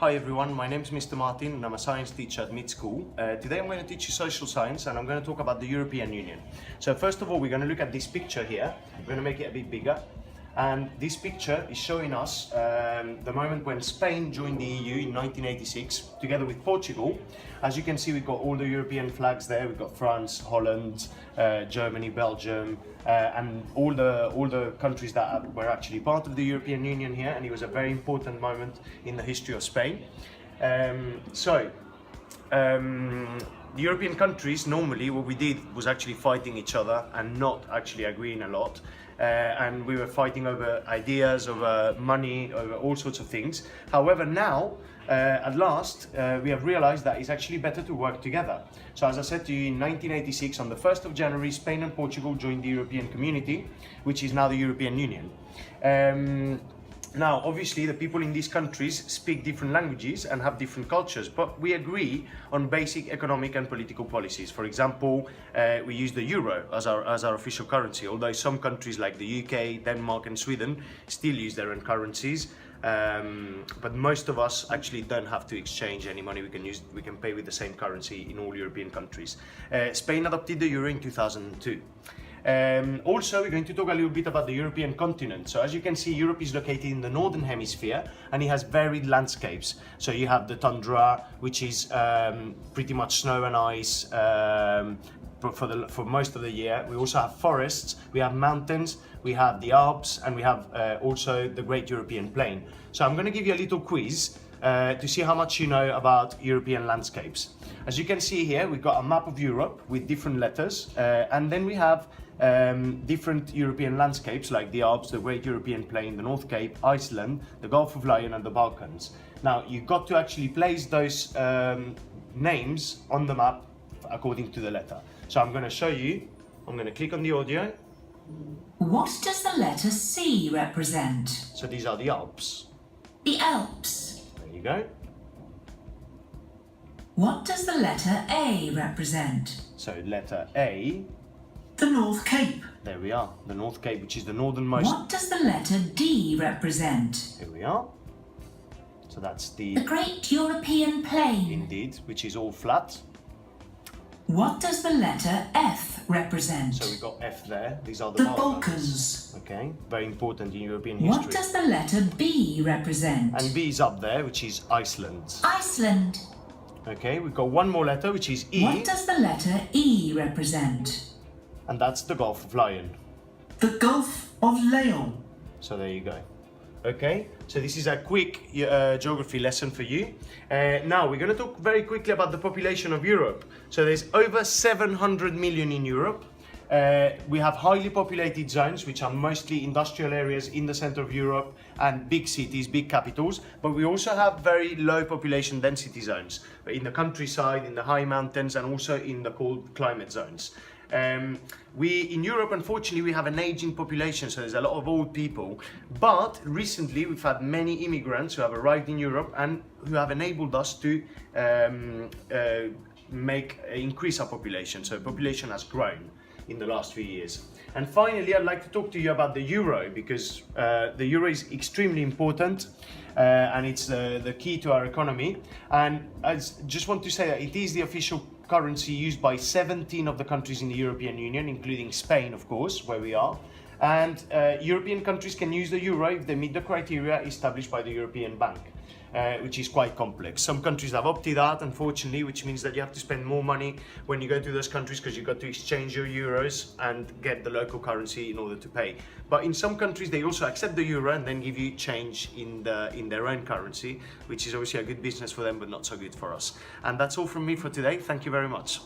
Hi everyone, my name is Mr. Martin and I'm a science teacher at Mit School. Today I'm going to teach you social science and I'm going to talk about the European Union. So first of all, we're going to look at this picture here. We're going to make it a bit bigger. And this picture is showing us the moment when Spain joined the EU in 1986, together with Portugal. As you can see, we've got all the European flags there. We've got France, Holland, Germany, Belgium, and all the countries that were actually part of the European Union here. And it was a very important moment in the history of Spain. The European countries, normally what we did was actually fighting each other and not actually agreeing a lot. And we were fighting over ideas, over money, over all sorts of things. However, now, at last, we have realized that it's actually better to work together. So as I said to you, in 1986, on the 1st of January, Spain and Portugal joined the European Community, which is now the European Union. Now, obviously, the people in these countries speak different languages and have different cultures, but we agree on basic economic and political policies. For example, we use the euro as our official currency, although some countries like the UK, Denmark and Sweden still use their own currencies. But most of us actually don't have to exchange any money. We can pay with the same currency in all European countries. Spain adopted the euro in 2002. Also, we're going to talk a little bit about the European continent. So as you can see, Europe is located in the northern hemisphere and it has varied landscapes. So you have the tundra, which is pretty much snow and ice for most of the year. We also have forests, we have mountains, we have the Alps, and we have also the Great European Plain. So I'm going to give you a little quiz to see how much you know about European landscapes. As you can see here, we've got a map of Europe with different letters, and then we have different European landscapes like the Alps, the Great European Plain, the North Cape, Iceland, the Gulf of Lion and the Balkans. Now, you've got to actually place those names on the map according to the letter. So I'm going to show you, I'm going to click on the audio. What does the letter C represent? So these are the Alps. The Alps. There you go. What does the letter A represent? So letter A. The North Cape. There we are, the North Cape, which is the northernmost. What does the letter D represent? Here we are. So that's the Great European Plain. Indeed, which is all flat. What does the letter F represent? So we've got F there. These are The Balkans. Balkans. Okay, very important in European history. What does the letter B represent? And B is up there, which is Iceland. Iceland. Okay, we've got one more letter, which is E. What does the letter E represent? And that's the Gulf of Lion. The Gulf of Lion. So there you go. Okay, so this is a quick geography lesson for you. Now we're going to talk very quickly about the population of Europe. So there's over 700 million in Europe. We have highly populated zones, which are mostly industrial areas in the center of Europe and big cities, big capitals. But we also have very low population density zones in the countryside, in the high mountains, and also in the cold climate zones. In Europe, unfortunately, we have an aging population, so there's a lot of old people. But recently, we've had many immigrants who have arrived in Europe and who have enabled us to increase our population. So population has grown in the last few years. And finally, I'd like to talk to you about the euro, because the euro is extremely important and it's the key to our economy. And I just want to say that it is the official currency used by 17 of the countries in the European Union, including Spain, of course, where we are. And European countries can use the euro if they meet the criteria established by the European Bank, which is quite complex. Some countries have opted out, unfortunately, which means that you have to spend more money when you go to those countries because you've got to exchange your euros and get the local currency in order to pay. But in some countries, they also accept the euro and then give you change in their own currency, which is obviously a good business for them, but not so good for us. And that's all from me for today. Thank you very much.